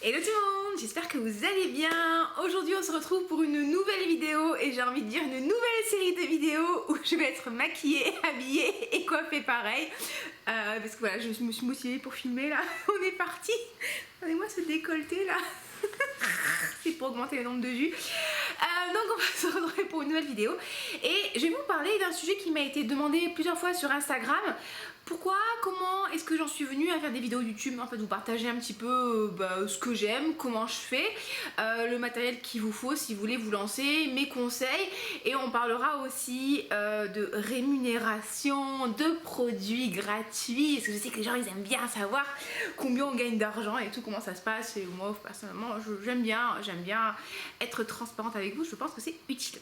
Hello tout le monde, j'espère que vous allez bien. Aujourd'hui on se retrouve pour une nouvelle vidéo et j'ai envie de dire une nouvelle série de vidéos où je vais être maquillée, habillée et coiffée pareil. Parce que voilà, je me suis motivée pour filmer là, on est parti. Regardez-moi ce décolleté là. C'est pour augmenter le nombre de vues. Donc on va se retrouver pour une nouvelle vidéo et je vais vous parler d'un sujet qui m'a été demandé plusieurs fois sur Instagram. Pourquoi, comment est-ce que j'en suis venue à faire des vidéos YouTube, en fait vous partager un petit peu ce que j'aime, comment je fais, le matériel qu'il vous faut si vous voulez vous lancer, mes conseils, et on parlera aussi de rémunération, de produits gratuits, parce que je sais que les gens ils aiment bien savoir combien on gagne d'argent et tout, comment ça se passe, et moi personnellement j'aime bien être transparente avec vous, je pense que c'est utile.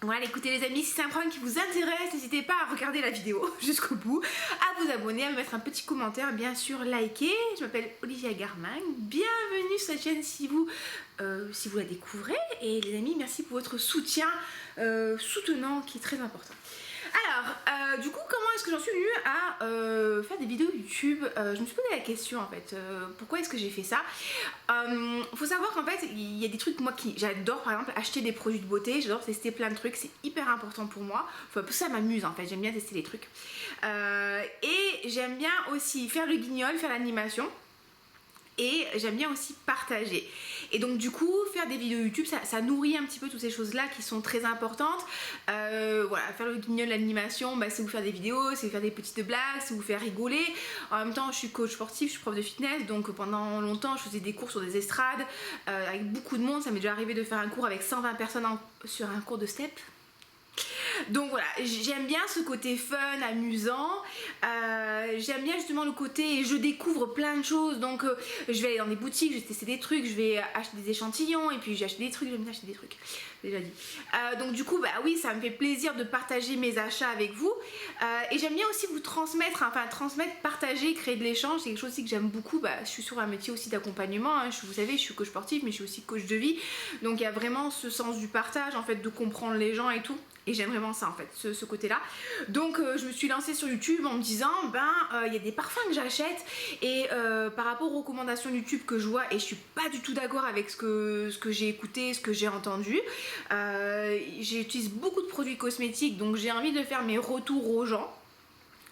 Voilà, écoutez les amis, si c'est un programme qui vous intéresse, n'hésitez pas à regarder la vidéo jusqu'au bout, à vous abonner, à me mettre un petit commentaire, bien sûr liker. Je m'appelle Olivia Garman, bienvenue sur cette chaîne si vous la découvrez, et les amis, merci pour votre soutien soutenant qui est très important. Alors, du coup, comment est-ce que j'en suis venue à faire des vidéos YouTube? Je me suis posé la question en fait, pourquoi est-ce que j'ai fait ça? Faut savoir qu'en fait, il y a des trucs moi qui j'adore, par exemple acheter des produits de beauté, j'adore tester plein de trucs, c'est hyper important pour moi. Enfin, ça m'amuse en fait, j'aime bien tester les trucs. Et j'aime bien aussi faire le guignol, faire l'animation. Et j'aime bien aussi partager. Et donc du coup, faire des vidéos YouTube, ça nourrit un petit peu toutes ces choses-là qui sont très importantes. Voilà, faire le guignol, l'animation, c'est vous faire des vidéos, c'est vous faire des petites blagues, c'est vous faire rigoler. En même temps, je suis coach sportif, je suis prof de fitness, donc pendant longtemps, je faisais des cours sur des estrades avec beaucoup de monde. Ça m'est déjà arrivé de faire un cours avec 120 personnes sur un cours de step. Donc voilà, j'aime bien ce côté fun, amusant, j'aime bien justement le côté je découvre plein de choses, donc je vais aller dans des boutiques, je vais tester des trucs, je vais acheter des échantillons et puis j'ai acheté des trucs, j'aime bien acheter des trucs, déjà dit. Donc du coup oui, ça me fait plaisir de partager mes achats avec vous, et j'aime bien aussi vous transmettre, partager, créer de l'échange, c'est quelque chose aussi que j'aime beaucoup. Je suis sur un métier aussi d'accompagnement, hein. Vous savez, je suis coach sportif mais je suis aussi coach de vie, donc il y a vraiment ce sens du partage en fait, de comprendre les gens et tout. Et j'aime vraiment ça en fait, ce côté-là. Donc je me suis lancée sur YouTube en me disant, il y a des parfums que j'achète et par rapport aux recommandations YouTube que je vois, et je suis pas du tout d'accord avec ce que j'ai écouté, ce que j'ai entendu. J'utilise beaucoup de produits cosmétiques, donc j'ai envie de faire mes retours aux gens.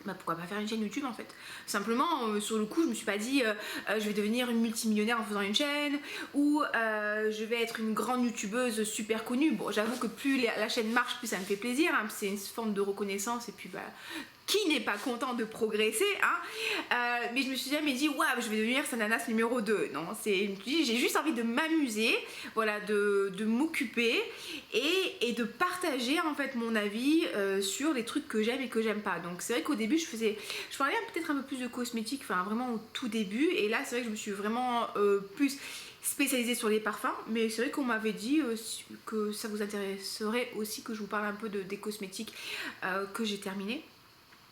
Pourquoi pas faire une chaîne YouTube en fait. Simplement sur le coup je me suis pas dit je vais devenir une multimillionnaire en faisant une chaîne, ou je vais être une grande youtubeuse super connue. Bon, j'avoue que plus la chaîne marche, plus ça me fait plaisir, hein. C'est une forme de reconnaissance, et puis qui n'est pas content de progresser, hein. Mais je me suis jamais dit waouh, je vais devenir Sananas numéro 2. Non, j'ai juste envie de m'amuser, voilà, de m'occuper et de partager en fait mon avis sur les trucs que j'aime et que j'aime pas. Donc c'est vrai qu'au début je parlais peut-être un peu plus de cosmétiques, enfin vraiment au tout début, et là c'est vrai que je me suis vraiment plus spécialisée sur les parfums, mais c'est vrai qu'on m'avait dit que ça vous intéresserait aussi que je vous parle un peu des cosmétiques que j'ai terminé.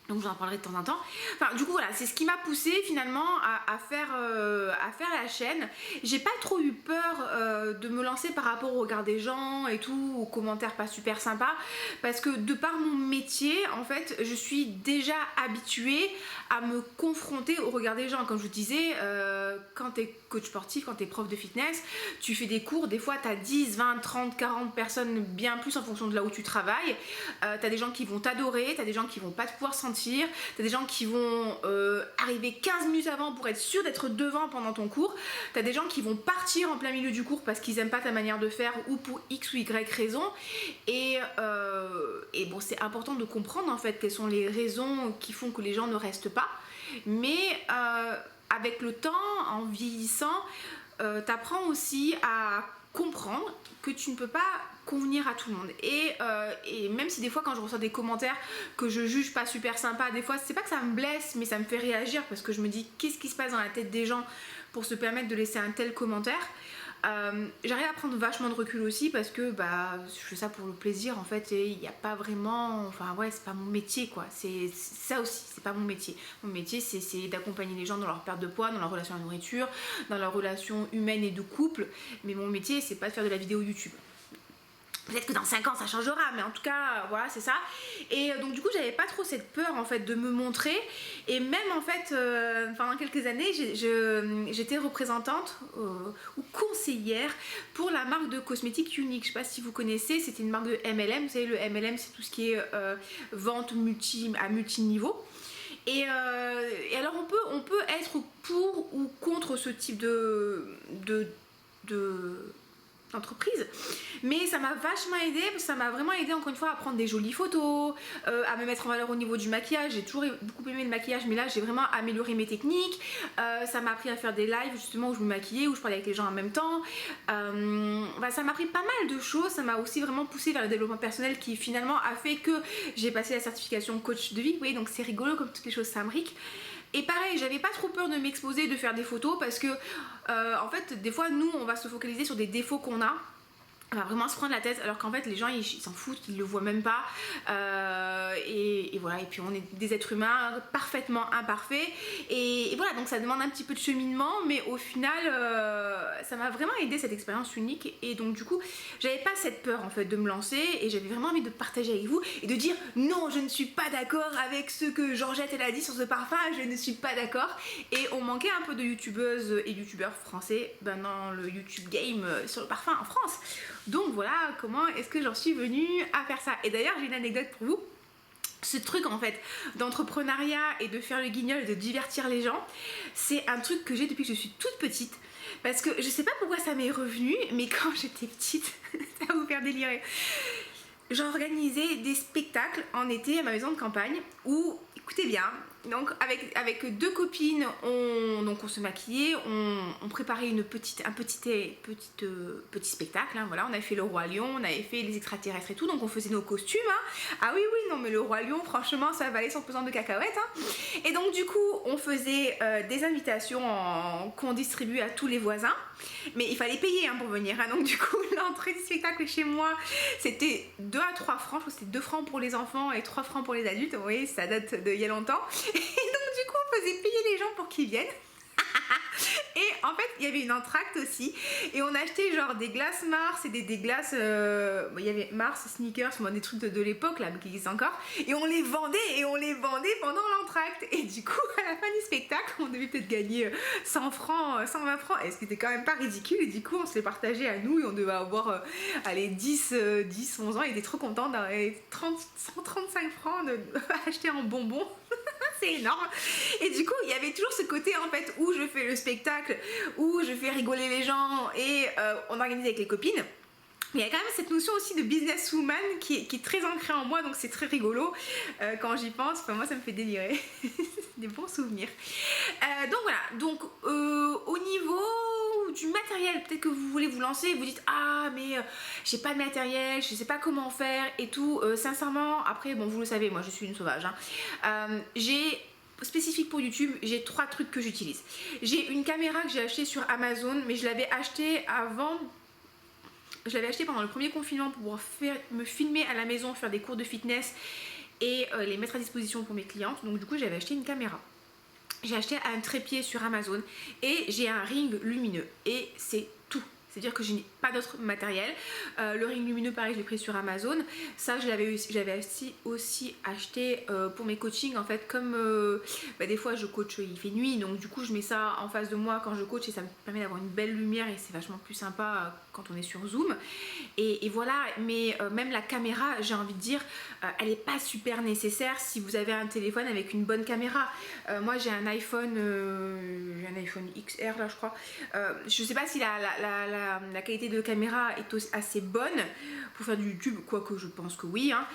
Donc j'en parlerai de temps en temps. Enfin du coup voilà, c'est ce qui m'a poussé finalement à faire la chaîne. J'ai pas trop eu peur de me lancer par rapport au regard des gens et tout, aux commentaires pas super sympas, parce que de par mon métier en fait, je suis déjà habituée à me confronter au regard des gens. Comme je vous disais, quand t'es coach sportif, quand t'es prof de fitness, tu fais des cours, des fois t'as 10, 20, 30, 40 personnes, bien plus en fonction de là où tu travailles. T'as des gens qui vont t'adorer, t'as des gens qui vont pas te pouvoir sentir, t'as des gens qui vont arriver 15 minutes avant pour être sûr d'être devant pendant ton cours, t'as des gens qui vont partir en plein milieu du cours parce qu'ils aiment pas ta manière de faire ou pour X ou Y raison, et bon, c'est important de comprendre en fait quelles sont les raisons qui font que les gens ne restent pas, mais avec le temps, en vieillissant, t'apprends aussi à comprendre que tu ne peux pas convenir à tout le monde, et même si des fois quand je reçois des commentaires que je juge pas super sympa, des fois c'est pas que ça me blesse mais ça me fait réagir, parce que je me dis qu'est-ce qui se passe dans la tête des gens pour se permettre de laisser un tel commentaire. J'arrive à prendre vachement de recul aussi, parce que je fais ça pour le plaisir en fait, et il n'y a pas vraiment, c'est pas mon métier quoi, c'est ça aussi, c'est pas mon métier. Mon métier c'est d'accompagner les gens dans leur perte de poids, dans leur relation à la nourriture, dans leur relation humaine et de couple, mais mon métier c'est pas de faire de la vidéo YouTube. Peut-être que dans 5 ans ça changera, mais en tout cas voilà, c'est ça. Et donc du coup j'avais pas trop cette peur en fait de me montrer. Et même en fait pendant quelques années j'étais représentante ou conseillère pour la marque de cosmétiques Unique. Je sais pas si vous connaissez, c'était une marque de MLM. Vous savez, le MLM c'est tout ce qui est vente à multiniveau. Et alors on peut être pour ou contre ce type d'entreprise, mais ça m'a vachement aidé, ça m'a vraiment aidé encore une fois à prendre des jolies photos, à me mettre en valeur au niveau du maquillage. J'ai toujours beaucoup aimé le maquillage, mais là j'ai vraiment amélioré mes techniques. Ça m'a appris à faire des lives justement où je me maquillais, où je parlais avec les gens en même temps. Ça m'a appris pas mal de choses. Ça m'a aussi vraiment poussé vers le développement personnel qui finalement a fait que j'ai passé la certification coach de vie. Vous voyez, donc c'est rigolo comme toutes les choses s'imbriquent. Et pareil, j'avais pas trop peur de m'exposer, de faire des photos parce que en fait des fois nous on va se focaliser sur des défauts qu'on a. On va vraiment se prendre la tête alors qu'en fait les gens ils s'en foutent, ils le voient même pas. Et voilà, et puis on est des êtres humains parfaitement imparfaits et voilà, donc ça demande un petit peu de cheminement, mais au final ça m'a vraiment aidé cette expérience unique. Et donc du coup j'avais pas cette peur en fait de me lancer et j'avais vraiment envie de partager avec vous et de dire non, je ne suis pas d'accord avec ce que Georgette elle a dit sur ce parfum, je ne suis pas d'accord. Et on manquait un peu de youtubeuses et youtubeurs français dans le YouTube game sur le parfum en France. Donc voilà comment est-ce que j'en suis venue à faire ça. Et d'ailleurs j'ai une anecdote pour vous. Ce truc en fait d'entrepreneuriat et de faire le guignol et de divertir les gens, c'est un truc que j'ai depuis que je suis toute petite. Parce que je sais pas pourquoi ça m'est revenu, mais quand j'étais petite, ça va vous faire délirer. J'organisais des spectacles en été à ma maison de campagne où, écoutez bien, donc avec deux copines, on se maquillait, on préparait un petit spectacle, hein, voilà. On avait fait le Roi Lion, on avait fait les extraterrestres et tout, donc on faisait nos costumes, hein. Ah oui, non mais le Roi Lion, franchement, ça valait son pesant de cacahuètes, hein. Et donc du coup, on faisait des invitations qu'on distribuait à tous les voisins, mais il fallait payer, hein, pour venir, hein. Donc du coup, l'entrée du spectacle chez moi, c'était 2 à 3 francs, je crois que c'était 2 francs pour les enfants et 3 francs pour les adultes, vous voyez, ça date d'il y a longtemps. Et donc du coup on faisait payer les gens pour qu'ils viennent. Et en fait il y avait une entracte aussi et on achetait genre des glaces Mars et des glaces il y avait Mars, Sneakers, des trucs de l'époque là mais qui existent encore, et on les vendait pendant l'entracte. Et du coup à la fin du spectacle on devait peut-être gagner 100 francs, 120 francs, et ce qui était quand même pas ridicule. Et du coup on se les partageait à nous et on devait avoir 10, 11 ans. Il était trop content d'avoir 135 francs achetés en bonbons. C'est énorme. Et du coup il y avait toujours ce côté en fait où je fais le spectacle, où je fais rigoler les gens et on organise avec les copines. Il y a quand même cette notion aussi de businesswoman qui est très ancrée en moi, donc c'est très rigolo quand j'y pense. Enfin, moi ça me fait délirer. Des bons souvenirs. Donc voilà, donc au niveau du matériel, peut-être que vous voulez vous lancer et vous dites ah mais j'ai pas de matériel, je sais pas comment faire et tout. Sincèrement, après bon vous le savez, moi je suis une sauvage, hein. J'ai spécifique pour YouTube, j'ai 3 trucs que j'utilise. J'ai une caméra que j'ai achetée sur Amazon, mais je l'avais achetée avant. Je l'avais acheté pendant le premier confinement pour pouvoir me filmer à la maison, faire des cours de fitness et les mettre à disposition pour mes clientes. Donc du coup j'avais acheté une caméra. J'ai acheté un trépied sur Amazon et j'ai un ring lumineux et c'est tout. C'est-à-dire que je n'ai pas d'autre matériel. Le ring lumineux, pareil, je l'ai pris sur Amazon. Ça, j'avais aussi acheté pour mes coachings. En fait, comme des fois je coach, il fait nuit, donc du coup je mets ça en face de moi quand je coach et ça me permet d'avoir une belle lumière et c'est vachement plus sympa quand on est sur Zoom. Et voilà, mais même la caméra, j'ai envie de dire, elle n'est pas super nécessaire si vous avez un téléphone avec une bonne caméra. Moi, j'ai un iPhone XR là, je crois. Je sais pas si la qualité de caméra est assez bonne pour faire du YouTube, quoique je pense que oui, hein.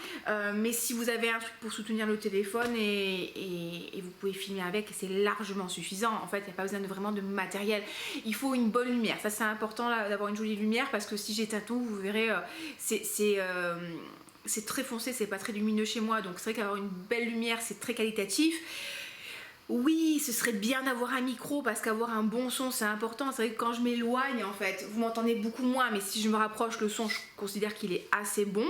Mais si vous avez un truc pour soutenir le téléphone et vous pouvez filmer avec, c'est largement suffisant. En fait, il n'y a pas besoin vraiment de matériel. Il faut une bonne lumière. Ça, c'est important d'avoir une jolie lumière parce que si j'éteins tout, vous verrez, c'est très foncé, c'est pas très lumineux chez moi. Donc c'est vrai qu'avoir une belle lumière, c'est très qualitatif. Oui, ce serait bien d'avoir un micro parce qu'avoir un bon son c'est important. C'est vrai que quand je m'éloigne en fait, vous m'entendez beaucoup moins, mais si je me rapproche, le son je considère qu'il est assez bon.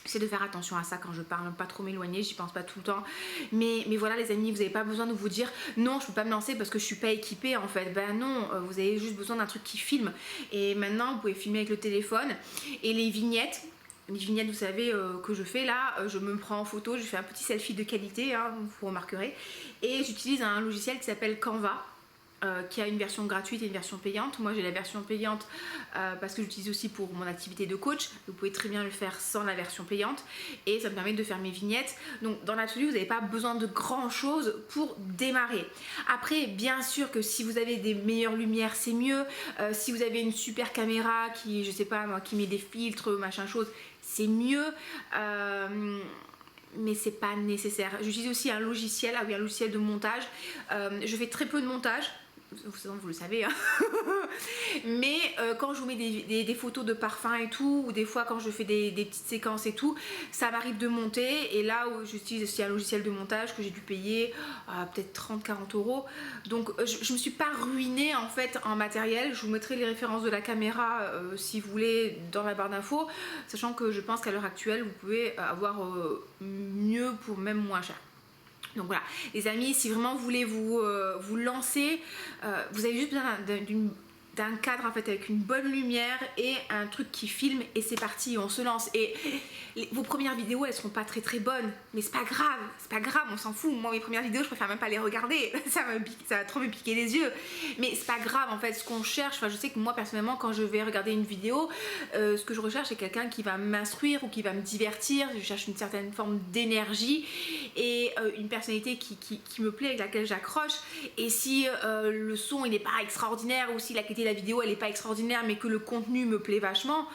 J'essaie de faire attention à ça quand je parle, pas trop m'éloigner, j'y pense pas tout le temps. Mais voilà les amis, vous n'avez pas besoin de vous dire non, je peux pas me lancer parce que je suis pas équipée en fait. Ben non, vous avez juste besoin d'un truc qui filme. Et maintenant vous pouvez filmer avec le téléphone. Et les vignettes, les vignettes, vous savez, que je fais là, je me prends en photo, je fais un petit selfie de qualité, hein, vous remarquerez, et j'utilise un logiciel qui s'appelle Canva, qui a une version gratuite et une version payante. Moi j'ai la version payante parce que j'utilise aussi pour mon activité de coach. Vous pouvez très bien le faire sans la version payante et ça me permet de faire mes vignettes. Donc dans l'absolu, vous n'avez pas besoin de grand chose pour démarrer. Après, bien sûr que si vous avez des meilleures lumières, c'est mieux. Si vous avez une super caméra qui, je sais pas moi, qui met des filtres, machin chose, c'est mieux. Mais c'est pas nécessaire. J'utilise aussi un logiciel, un logiciel de montage. Je fais très peu de montage. Vous le savez, hein. Mais quand je vous mets des photos de parfums et tout, ou des fois quand je fais des petites séquences et tout, ça m'arrive de monter, et là j'utilise aussi un logiciel de montage que j'ai dû payer peut-être 30-40 euros. Donc je me suis pas ruinée en fait en matériel. Je vous mettrai les références de la caméra si vous voulez dans la barre d'infos, sachant que je pense qu'à l'heure actuelle vous pouvez avoir mieux pour même moins cher. Donc voilà, les amis, si vraiment vous voulez vous lancer, vous avez juste besoin d'un cadre en fait avec une bonne lumière et un truc qui filme, et c'est parti, on se lance. Et vos premières vidéos, elles seront pas très bonnes, mais c'est pas grave, on s'en fout. Moi mes premières vidéos, je préfère même pas les regarder, ça va trop me piquer les yeux, mais c'est pas grave en fait. Ce qu'on cherche, enfin je sais que moi personnellement quand je vais regarder une vidéo, ce que je recherche c'est quelqu'un qui va m'instruire ou qui va me divertir. Je cherche une certaine forme d'énergie et une personnalité qui me plaît, avec laquelle j'accroche. Et si le son il n'est pas extraordinaire, ou si la qualité de la vidéo elle n'est pas extraordinaire mais que le contenu me plaît vachement,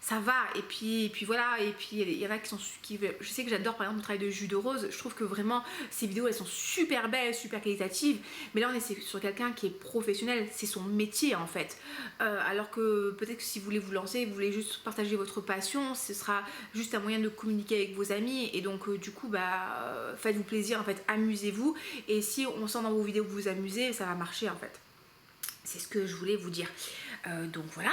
ça va. Et puis voilà, et puis il y en a je sais que j'adore par exemple le travail de Jus de Rose. Je trouve que vraiment ces vidéos elles sont super belles, super qualitatives, mais là on est sur quelqu'un qui est professionnel, c'est son métier en fait. Alors que peut-être que si vous voulez vous lancer, vous voulez juste partager votre passion, ce sera juste un moyen de communiquer avec vos amis, et donc du coup faites-vous plaisir en fait, amusez-vous, et si on sent dans vos vidéos que vous vous amusez, ça va marcher en fait. C'est ce que je voulais vous dire. Donc voilà.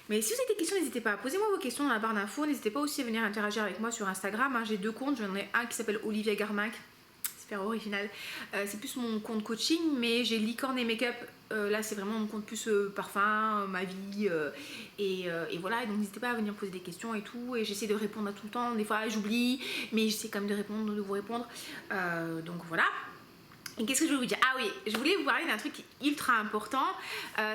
Mais si vous avez des questions, n'hésitez pas. Posez-moi vos questions dans la barre d'infos. N'hésitez pas aussi à venir interagir avec moi sur Instagram. J'ai 2 comptes. J'en ai un qui s'appelle Olivia Garminck. Super original. C'est plus mon compte coaching, mais j'ai Licorne et Make-up. Là, c'est vraiment mon compte plus parfum, ma vie. Et voilà. Et donc, n'hésitez pas à venir poser des questions et tout. Et j'essaie de répondre à tout le temps. Des fois, j'oublie, mais j'essaie quand même de vous répondre. Donc voilà. Et qu'est-ce que je voulais vous dire? Ah oui, je voulais vous parler d'un truc ultra important,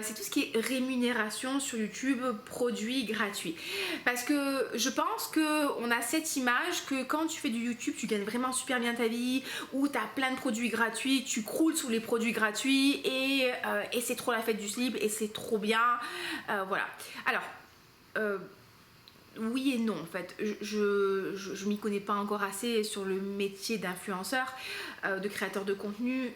c'est tout ce qui est rémunération sur YouTube, produits gratuits. Parce que je pense qu'on a cette image que quand tu fais du YouTube, tu gagnes vraiment super bien ta vie, ou tu as plein de produits gratuits, tu croules sous les produits gratuits, et c'est trop la fête du slip, et c'est trop bien. Voilà. Alors... oui et non en fait, je m'y connais pas encore assez sur le métier d'influenceur, de créateur de contenu.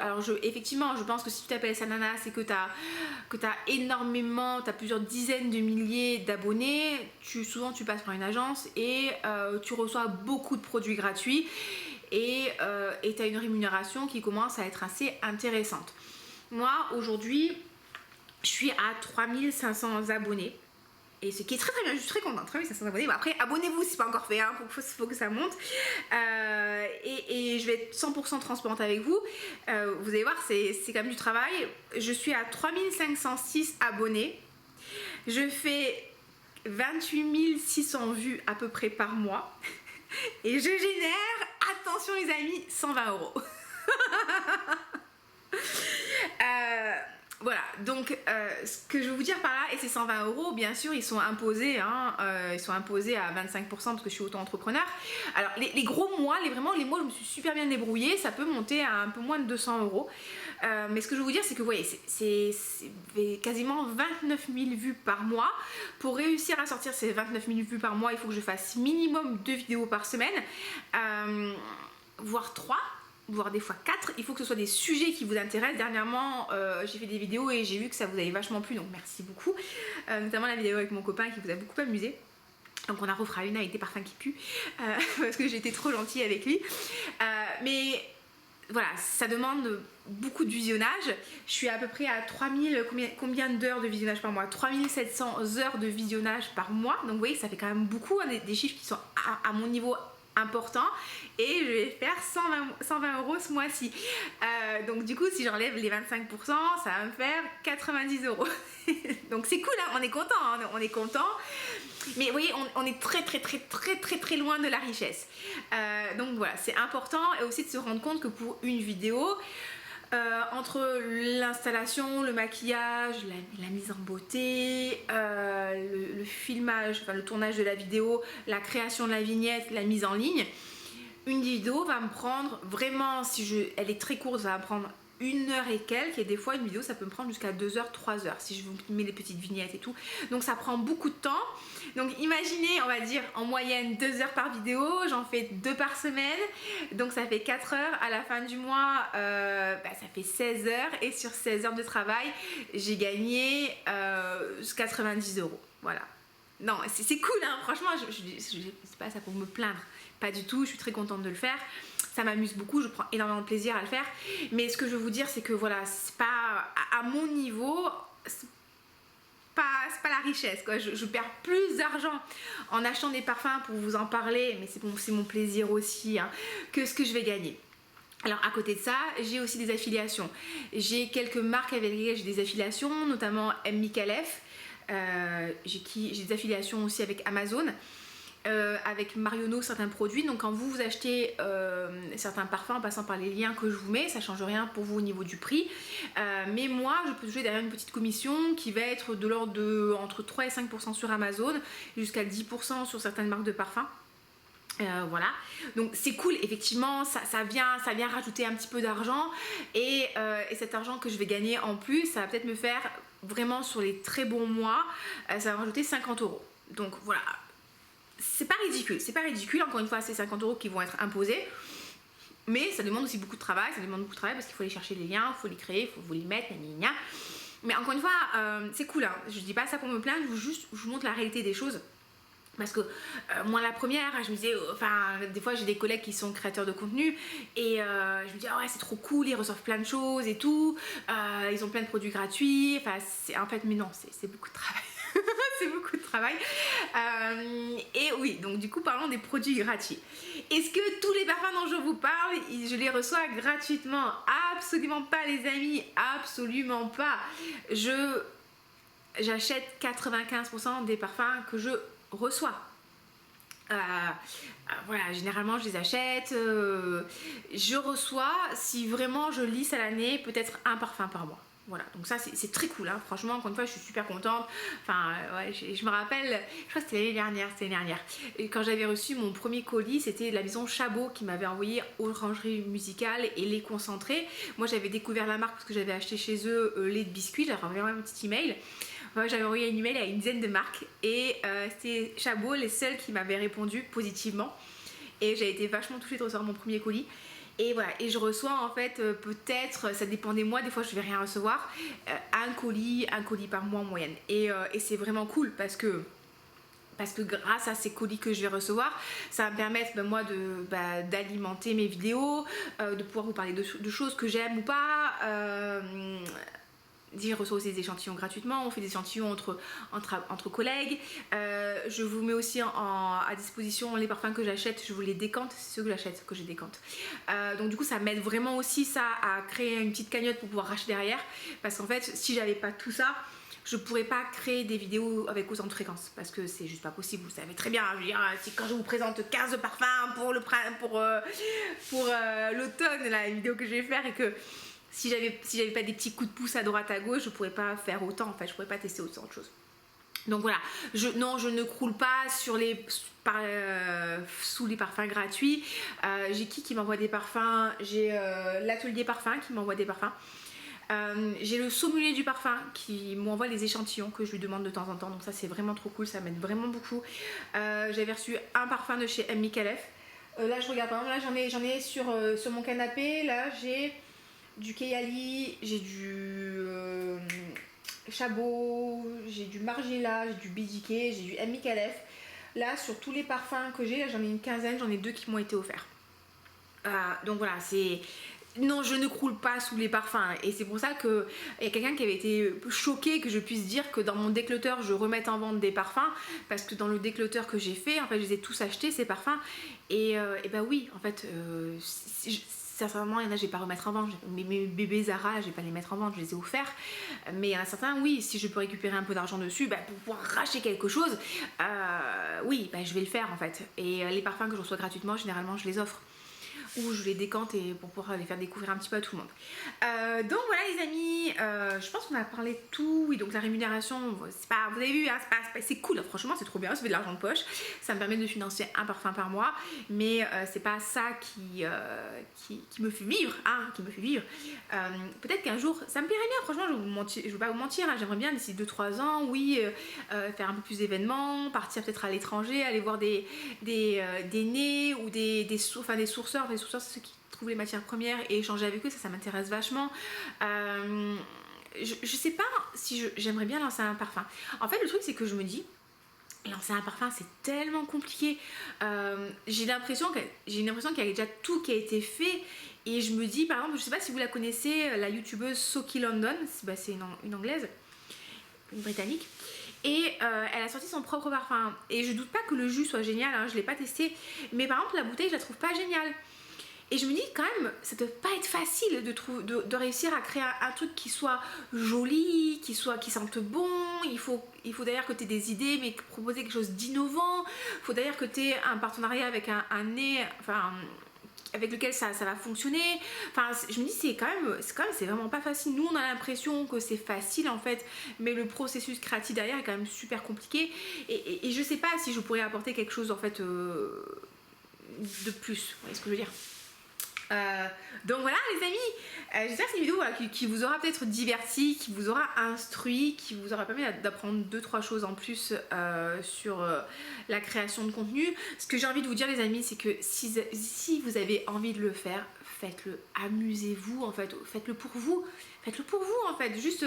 Alors effectivement je pense que si tu t'appelles Sanana, c'est que tu as énormément, tu as plusieurs dizaines de milliers d'abonnés, souvent tu passes par une agence, et tu reçois beaucoup de produits gratuits, et tu as une rémunération qui commence à être assez intéressante. Moi aujourd'hui je suis à 3500 abonnés. Et ce qui est très bien, je suis très contente, 3500 abonnés. Bon, après, abonnez-vous si c'est pas encore fait, hein, faut que ça monte. Et je vais être 100% transparente avec vous. Vous allez voir, c'est quand même du travail. Je suis à 3506 abonnés. Je fais 28 600 vues à peu près par mois. Et je génère, attention les amis, 120 euros. Voilà, donc ce que je veux vous dire par là, et ces 120 euros, bien sûr, ils sont imposés, hein, ils sont imposés à 25% parce que je suis auto-entrepreneur. Alors, les gros mois, les mois où je me suis super bien débrouillée, ça peut monter à un peu moins de 200 euros. Mais ce que je veux vous dire, c'est que vous voyez, c'est quasiment 29 000 vues par mois. Pour réussir à sortir ces 29 000 vues par mois, il faut que je fasse minimum 2 vidéos par semaine, voire 3. Voire des fois 4, il faut que ce soit des sujets qui vous intéressent. Dernièrement, j'ai fait des vidéos et j'ai vu que ça vous avait vachement plu, donc merci beaucoup. Notamment la vidéo avec mon copain qui vous a beaucoup amusé. Donc on en refera une avec des parfums qui puent, parce que j'étais trop gentille avec lui. Mais voilà, ça demande beaucoup de visionnage. Je suis à peu près à 3000, combien d'heures de visionnage par mois? 3700 heures de visionnage par mois. Donc vous voyez, ça fait quand même beaucoup, hein, des chiffres qui sont à mon niveau important et je vais faire 120 euros ce mois-ci. Donc du coup, si j'enlève les 25%, ça va me faire 90 euros. Donc c'est cool, hein, on est content, hein, on est content. Mais vous voyez, on est très loin de la richesse. Donc voilà, c'est important et aussi de se rendre compte que pour une vidéo, entre l'installation, le maquillage, la mise en beauté, le filmage, enfin le tournage de la vidéo, la création de la vignette, la mise en ligne, une vidéo va me prendre vraiment, elle est très courte, ça va me prendre 1 heure et quelques, et des fois une vidéo ça peut me prendre jusqu'à 2 heures, 3 heures si je vous mets les petites vignettes et tout, donc ça prend beaucoup de temps. Donc imaginez, on va dire en moyenne 2 heures par vidéo, j'en fais 2 par semaine, donc ça fait 4 heures, à la fin du mois ça fait 16 heures, et sur 16 heures de travail j'ai gagné 90 euros, voilà. Non, c'est cool, hein, franchement, c'est pas ça pour me plaindre, pas du tout, je suis très contente de le faire. Ça m'amuse beaucoup, je prends énormément de plaisir à le faire. Mais ce que je veux vous dire, c'est que voilà, c'est pas à mon niveau, c'est pas la richesse, quoi. Je perds plus d'argent en achetant des parfums pour vous en parler, mais c'est mon plaisir aussi, hein, que ce que je vais gagner. Alors à côté de ça, j'ai aussi des affiliations. J'ai quelques marques avec lesquelles j'ai des affiliations, notamment M. Micallef. J'ai des affiliations aussi avec Amazon. Avec Marionneau certains produits, donc quand vous achetez certains parfums en passant par les liens que je vous mets, ça change rien pour vous au niveau du prix, mais moi je peux jouer derrière une petite commission qui va être de l'ordre de entre 3 et 5% sur Amazon, jusqu'à 10% sur certaines marques de parfums. Voilà, donc c'est cool, effectivement, ça vient rajouter un petit peu d'argent, et cet argent que je vais gagner en plus, ça va peut-être me faire vraiment sur les très bons mois, ça va rajouter 50 euros. Donc voilà, c'est pas ridicule, encore une fois, c'est 50 euros qui vont être imposés, mais ça demande aussi beaucoup de travail, parce qu'il faut aller chercher les liens, il faut les créer, il faut vous les mettre, gna. Mais encore une fois, c'est cool, hein. Je dis pas ça pour me plaindre, je vous montre la réalité des choses. Parce que moi la première, je me disais, des fois j'ai des collègues qui sont créateurs de contenu et je me dis, oh ouais, c'est trop cool, ils reçoivent plein de choses et tout, ils ont plein de produits gratuits, en fait, mais non, c'est beaucoup de travail. C'est beaucoup de travail. Et oui, donc du coup, parlons des produits gratuits. Est-ce que tous les parfums dont je vous parle, je les reçois gratuitement? Absolument pas, les amis, absolument pas. J'achète 95% des parfums que je reçois. Voilà, généralement je les achète, je reçois, si vraiment je lisse à l'année, peut-être un parfum par mois. Voilà, donc ça c'est très cool, hein. Franchement, encore une fois, je suis super contente. Ouais, je me rappelle, je crois que c'était l'année dernière. Et quand j'avais reçu mon premier colis, c'était de la maison Chabot qui m'avait envoyé Orangerie Musicale et lait concentré. Moi j'avais découvert la marque parce que j'avais acheté chez eux lait de biscuit, j'avais envoyé un petit email. J'avais envoyé un email à une dizaine de marques et c'était Chabot les seuls qui m'avaient répondu positivement, et j'ai été vachement touchée de recevoir mon premier colis. Et voilà, et je reçois en fait peut-être, ça dépend des mois, des fois je vais rien recevoir, un colis par mois en moyenne, et c'est vraiment cool parce que grâce à ces colis que je vais recevoir, ça va me permettre moi d'alimenter mes vidéos, de pouvoir vous parler de choses que j'aime ou pas. Je reçois aussi des échantillons gratuitement, on fait des échantillons entre collègues. Je vous mets aussi à disposition les parfums que j'achète, je vous les décante, c'est ceux que j'achète que je décante. Donc du coup ça m'aide vraiment aussi ça à créer une petite cagnotte pour pouvoir racheter derrière, parce qu'en fait si j'avais pas tout ça, je pourrais pas créer des vidéos avec autant de fréquence, parce que c'est juste pas possible, vous savez très bien. Je veux dire, si quand je vous présente 15 parfums pour l'automne, la vidéo que je vais faire, et que si j'avais pas des petits coups de pouce à droite à gauche, je pourrais pas faire autant, en fait, je pourrais pas tester autant de choses. Donc voilà, je ne croule pas sous les parfums gratuits. J'ai qui m'envoie des parfums, j'ai l'atelier parfum qui m'envoie des parfums. J'ai le sommelier du parfum qui m'envoie les échantillons que je lui demande de temps en temps, donc ça c'est vraiment trop cool, ça m'aide vraiment beaucoup. J'avais reçu un parfum de chez M. Micallef. Là je regarde, par exemple, là j'en ai sur mon canapé. Là j'ai du Kayali, j'ai du Chabot, j'ai du Margiela, j'ai du BDK, j'ai du M. Micallef. Là sur tous les parfums que j'ai, j'en ai une quinzaine, j'en ai 2 qui m'ont été offerts. Donc voilà, Non, je ne croule pas sous les parfums et c'est pour ça qu'il y a quelqu'un qui avait été choqué que je puisse dire que dans mon déclutter je remette en vente des parfums, parce que dans le déclutter que j'ai fait, en fait je les ai tous achetés ces parfums et bah oui, en fait sincèrement il y en a je vais pas remettre en vente, mes bébés Zara je vais pas les mettre en vente, je les ai offerts, mais il y en a certains oui, si je peux récupérer un peu d'argent dessus, bah, pour pouvoir racheter quelque chose, oui bah, je vais le faire en fait, et les parfums que je reçois gratuitement généralement je les offre, ou je les décante et pour pouvoir les faire découvrir un petit peu à tout le monde. Donc voilà les amis, je pense qu'on a parlé de tout. Oui, donc la rémunération, c'est pas, vous avez vu, hein, c'est cool, franchement c'est trop bien, ça fait de l'argent de poche, ça me permet de financer un parfum par mois, mais c'est pas ça qui me fait vivre, hein, qui me fait vivre. Peut-être qu'un jour, ça me plairait bien, franchement je vais pas vous mentir, hein, j'aimerais bien d'ici 2-3 ans, oui, faire un peu plus d'événements, partir peut-être à l'étranger, aller voir des nés ou des sourceurs, c'est ceux qui trouvent les matières premières et échanger avec eux, ça m'intéresse vachement. Je sais pas si j'aimerais bien lancer un parfum. En fait le truc c'est que je me dis, lancer un parfum c'est tellement compliqué, j'ai l'impression qu'il y a déjà tout qui a été fait, et je me dis par exemple, je sais pas si vous la connaissez, la youtubeuse Soki London, c'est une anglaise, une britannique, et elle a sorti son propre parfum et je doute pas que le jus soit génial, hein, je l'ai pas testé, mais par exemple la bouteille je la trouve pas géniale. Et je me dis quand même, ça doit pas être facile de réussir à créer un truc qui soit joli, qui sente bon. Il faut d'ailleurs que tu aies des idées, mais proposer quelque chose d'innovant. Il faut d'ailleurs que tu aies un partenariat avec un nez, enfin, avec lequel ça va fonctionner. Enfin, je me dis, c'est vraiment pas facile. Nous, on a l'impression que c'est facile en fait, mais le processus créatif derrière est quand même super compliqué. Et je sais pas si je pourrais apporter quelque chose en fait de plus. Vous voyez ce que je veux dire? Donc voilà les amis, j'espère que cette vidéo voilà, qui vous aura peut-être diverti, qui vous aura instruit, qui vous aura permis d'apprendre 2-3 choses en plus sur la création de contenu. Ce que j'ai envie de vous dire les amis, c'est que si vous avez envie de le faire, faites-le, amusez-vous en fait, faites-le pour vous. Faites-le pour vous en fait, juste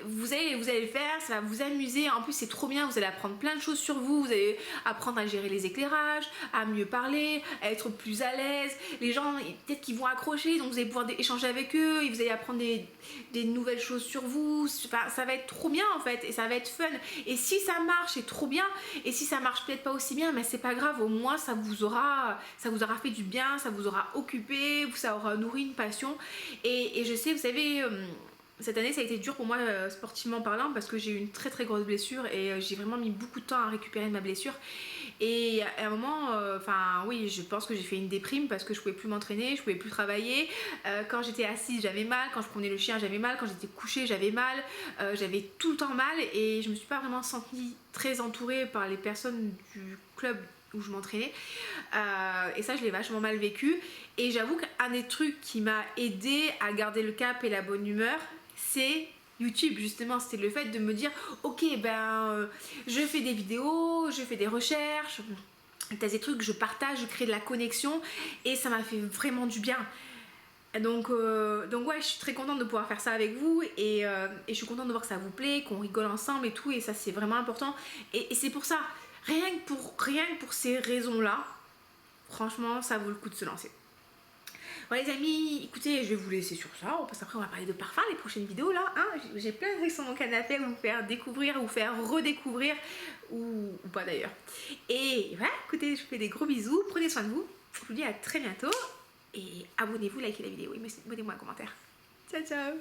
vous allez le faire, ça va vous amuser, en plus c'est trop bien, vous allez apprendre plein de choses sur vous, vous allez apprendre à gérer les éclairages, à mieux parler, à être plus à l'aise, les gens peut-être qu'ils vont accrocher, donc vous allez pouvoir échanger avec eux, et vous allez apprendre des nouvelles choses sur vous, enfin, ça va être trop bien en fait, et ça va être fun, et si ça marche c'est trop bien, et si ça marche peut-être pas aussi bien, mais c'est pas grave, au moins ça vous aura fait du bien, ça vous aura occupé, ça aura nourri une passion, et je sais, vous savez, cette année ça a été dur pour moi sportivement parlant, parce que j'ai eu une très très grosse blessure et j'ai vraiment mis beaucoup de temps à récupérer de ma blessure, et à un moment enfin oui, je pense que j'ai fait une déprime parce que je pouvais plus m'entraîner, je pouvais plus travailler, quand j'étais assise j'avais mal, quand je prenais le chien j'avais mal, quand j'étais couchée j'avais mal, j'avais tout le temps mal, et je me suis pas vraiment sentie très entourée par les personnes du club où je m'entraînais, et ça je l'ai vachement mal vécu, et j'avoue qu'un des trucs qui m'a aidé à garder le cap et la bonne humeur, c'est YouTube justement, c'était le fait de me dire ok je fais des vidéos, je fais des recherches, t'as des trucs, je partage, je crée de la connexion, et ça m'a fait vraiment du bien. Donc ouais, je suis très contente de pouvoir faire ça avec vous, et je suis contente de voir que ça vous plaît, qu'on rigole ensemble et tout, et ça c'est vraiment important, et c'est pour ça, rien que pour ces raisons là, franchement ça vaut le coup de se lancer. Bon les amis, écoutez, je vais vous laisser sur ça, après on va parler de parfum les prochaines vidéos là, hein. J'ai plein de trucs sur mon canapé à vous faire découvrir, ou faire redécouvrir, ou pas d'ailleurs. Et voilà, écoutez, je vous fais des gros bisous, prenez soin de vous, je vous dis à très bientôt, et abonnez-vous, likez la vidéo, et mettez-moi un commentaire. Ciao ciao.